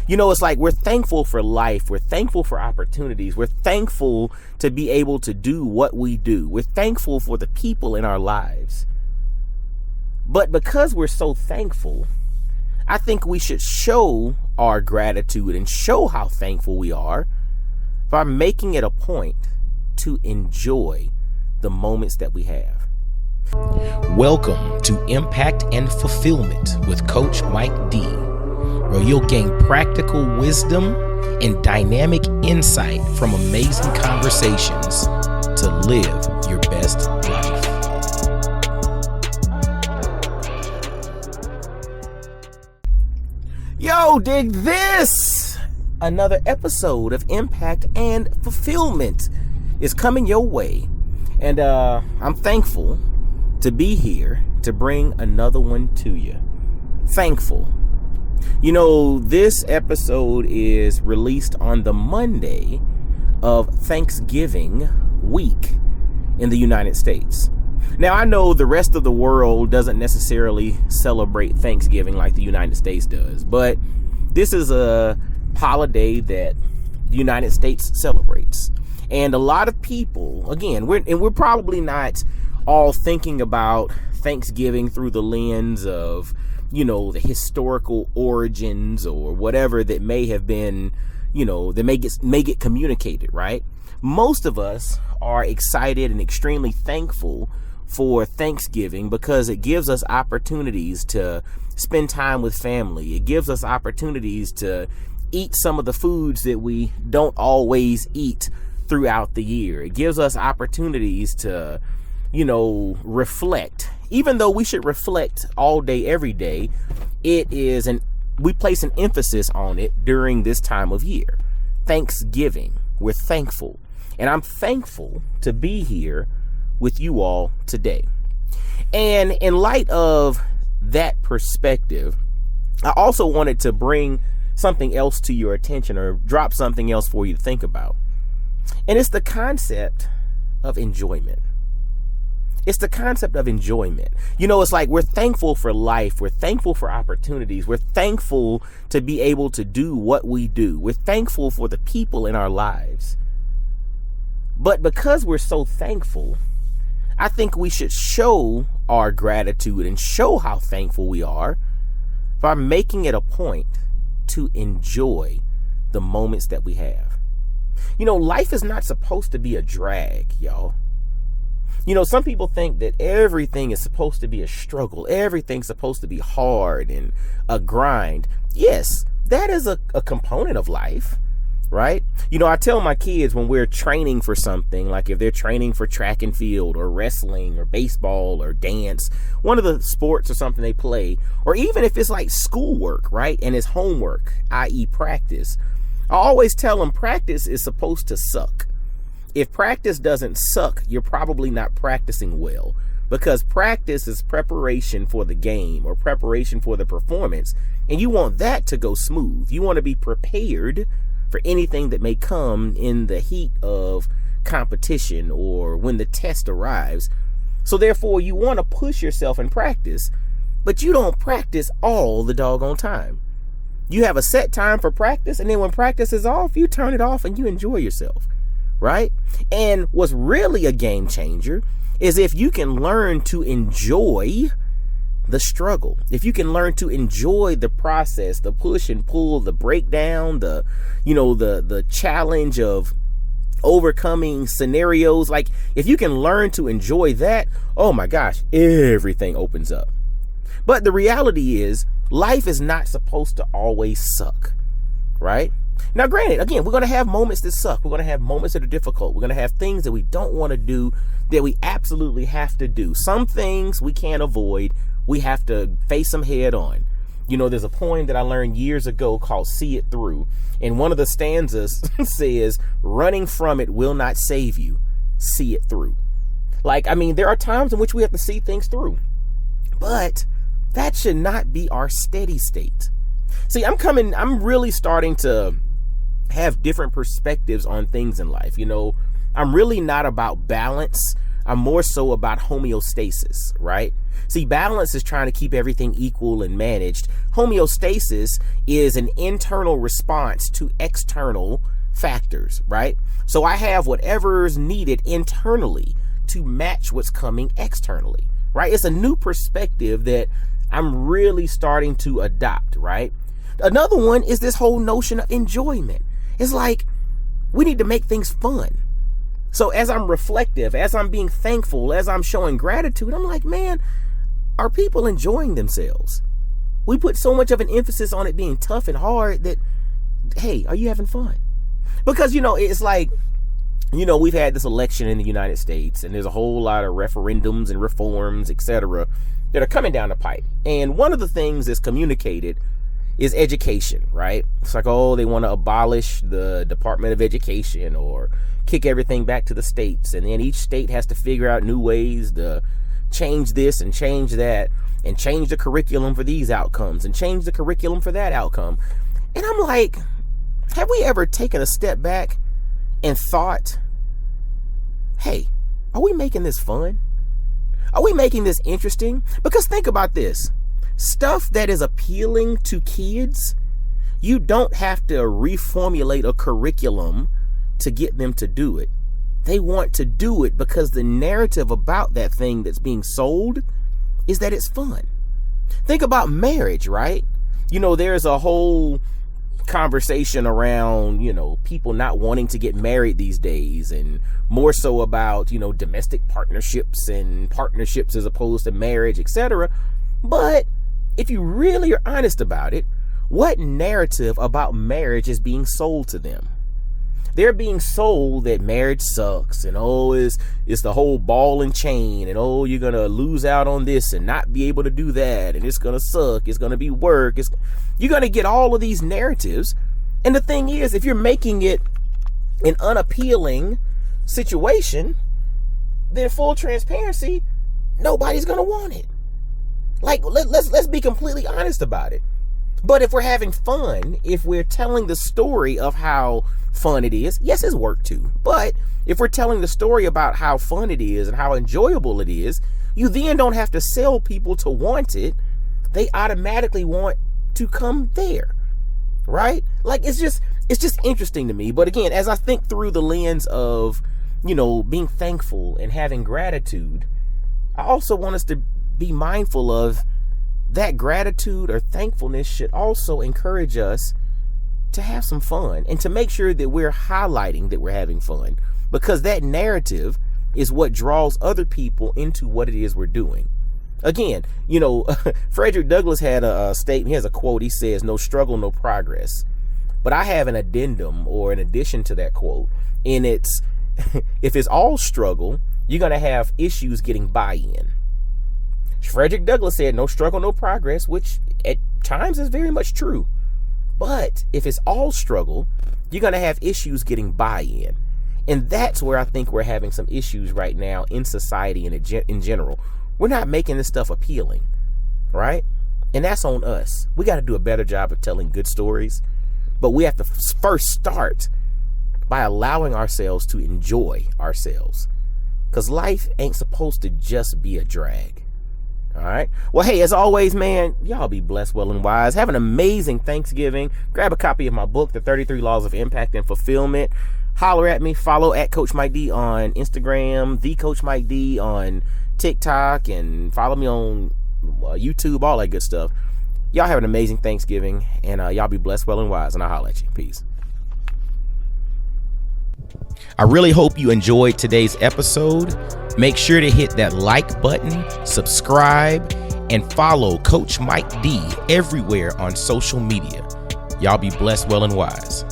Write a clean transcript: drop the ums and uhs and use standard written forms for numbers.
It's like we're thankful for life. We're thankful for opportunities. We're thankful to be able to do what we do. We're thankful for the people in our lives. But because we're so thankful, I think we should show our gratitude and show how thankful we are by making it a point to enjoy the moments that we have. Welcome to Impact and Fulfillment with Coach Mike D, where you'll gain practical wisdom and dynamic insight from amazing conversations to live your best life. Yo, dig this! Another episode of Impact and Fulfillment is coming your way. And I'm thankful to be here to bring another one to you. Thankful. This episode is released on the Monday of Thanksgiving week in the United States. Now, I know the rest of the world doesn't necessarily celebrate Thanksgiving like the United States does, but this is a holiday that the United States celebrates. And a lot of people, again, we're probably not all thinking about Thanksgiving through the lens of, the historical origins or whatever that may have been, that may get communicated, right? Most of us are excited and extremely thankful for Thanksgiving because it gives us opportunities to spend time with family. It gives us opportunities to eat some of the foods that we don't always eat throughout the year. It gives us opportunities to, reflect. Even though we should reflect all day, every day, we place an emphasis on it during this time of year. Thanksgiving. We're thankful. And I'm thankful to be here with you all today. And in light of that perspective, I also wanted to bring something else to your attention or drop something else for you to think about. And it's the concept of enjoyment. It's the concept of enjoyment. It's like we're thankful for life. We're thankful for opportunities. We're thankful to be able to do what we do. We're thankful for the people in our lives. But because we're so thankful, I think we should show our gratitude and show how thankful we are by making it a point to enjoy the moments that we have. Life is not supposed to be a drag, y'all. Some people think that everything is supposed to be a struggle. Everything's supposed to be hard and a grind. Yes, that is a component of life, right? I tell my kids when we're training for something, like if they're training for track and field or wrestling or baseball or dance, one of the sports or something they play, or even if it's like schoolwork, right? And it's homework, i.e. practice. I always tell them practice is supposed to suck. If practice doesn't suck, you're probably not practicing well, because practice is preparation for the game or preparation for the performance. And you want that to go smooth. You want to be prepared for anything that may come in the heat of competition or when the test arrives. So therefore, you want to push yourself in practice, but you don't practice all the doggone time. You have a set time for practice, and then when practice is off, you turn it off and you enjoy yourself, right? And what's really a game changer is if you can learn to enjoy the struggle, if you can learn to enjoy the process, the push and pull, the breakdown, the challenge of overcoming scenarios. Like if you can learn to enjoy that, oh my gosh, everything opens up. But the reality is life is not supposed to always suck, right? Now, granted, again, we're going to have moments that suck. We're going to have moments that are difficult. We're going to have things that we don't want to do that we absolutely have to do. Some things we can't avoid. We have to face them head on. There's a poem that I learned years ago called See It Through. And one of the stanzas says, running from it will not save you. See it through. There are times in which we have to see things through. But that should not be our steady state. See, I'm really starting to have different perspectives on things in life. I'm really not about balance. I'm more so about homeostasis, right? See, balance is trying to keep everything equal and managed. Homeostasis is an internal response to external factors, right? So I have whatever's needed internally to match what's coming externally, right? It's a new perspective that I'm really starting to adopt, right? Another one is this whole notion of enjoyment. It's like we need to make things fun. So as I'm reflective, as I'm being thankful, as I'm showing gratitude, I'm like, man, are people enjoying themselves? We put so much of an emphasis on it being tough and hard that, hey, are you having fun? Because, it's like, we've had this election in the United States, and there's a whole lot of referendums and reforms, etc., that are coming down the pipe. And one of the things that's communicated is education, right? It's like, oh, they want to abolish the Department of Education or kick everything back to the states. And then each state has to figure out new ways to change this and change that and change the curriculum for these outcomes and change the curriculum for that outcome. And I'm like, have we ever taken a step back and thought, hey, are we making this fun? Are we making this interesting? Because think about this. Stuff that is appealing to kids, you don't have to reformulate a curriculum to get them to do it. They want to do it because the narrative about that thing that's being sold is that it's fun. Think about marriage, right? There's a whole conversation around, people not wanting to get married these days, and more so about, domestic partnerships and partnerships as opposed to marriage, etc. But if you really are honest about it, what narrative about marriage is being sold to them? They're being sold that marriage sucks, and it's the whole ball and chain, and you're gonna lose out on this and not be able to do that, and it's gonna suck, it's gonna be work, you're gonna get all of these narratives. And the thing is, if you're making it an unappealing situation, then full transparency, nobody's gonna want it. Like, let's be completely honest about it. But if we're having fun, if we're telling the story of how fun it is, yes, it's work too. But if we're telling the story about how fun it is and how enjoyable it is, you then don't have to sell people to want it. They automatically want to come there, right? Like, it's just interesting to me. But again, as I think through the lens of, being thankful and having gratitude, I also want us to be mindful of that gratitude or thankfulness should also encourage us to have some fun and to make sure that we're highlighting that we're having fun, because that narrative is what draws other people into what it is we're doing. Again, Frederick Douglass had a statement. He has a quote. He says, "No struggle, no progress." But I have an addendum or an addition to that quote. And it's, if it's all struggle, you're going to have issues getting buy-in. Frederick Douglass said, "No struggle, no progress," which at times is very much true. But if it's all struggle, you're going to have issues getting buy-in. And that's where I think we're having some issues right now in society and in general. We're not making this stuff appealing, right? And that's on us. We got to do a better job of telling good stories. But we have to first start by allowing ourselves to enjoy ourselves. Because life ain't supposed to just be a drag. All right. Well, hey, as always, man, y'all be blessed, well, and wise. Have an amazing Thanksgiving. Grab a copy of my book, The 33 Laws of Impact and Fulfillment. Holler at me. Follow at Coach Mike D on Instagram, The Coach Mike D on TikTok, and follow me on YouTube, all that good stuff. Y'all have an amazing Thanksgiving, and y'all be blessed, well, and wise, and I'll holler at you. Peace. I really hope you enjoyed today's episode. Make sure to hit that like button, subscribe, and follow Coach Mike D everywhere on social media. Y'all be blessed, well, and wise.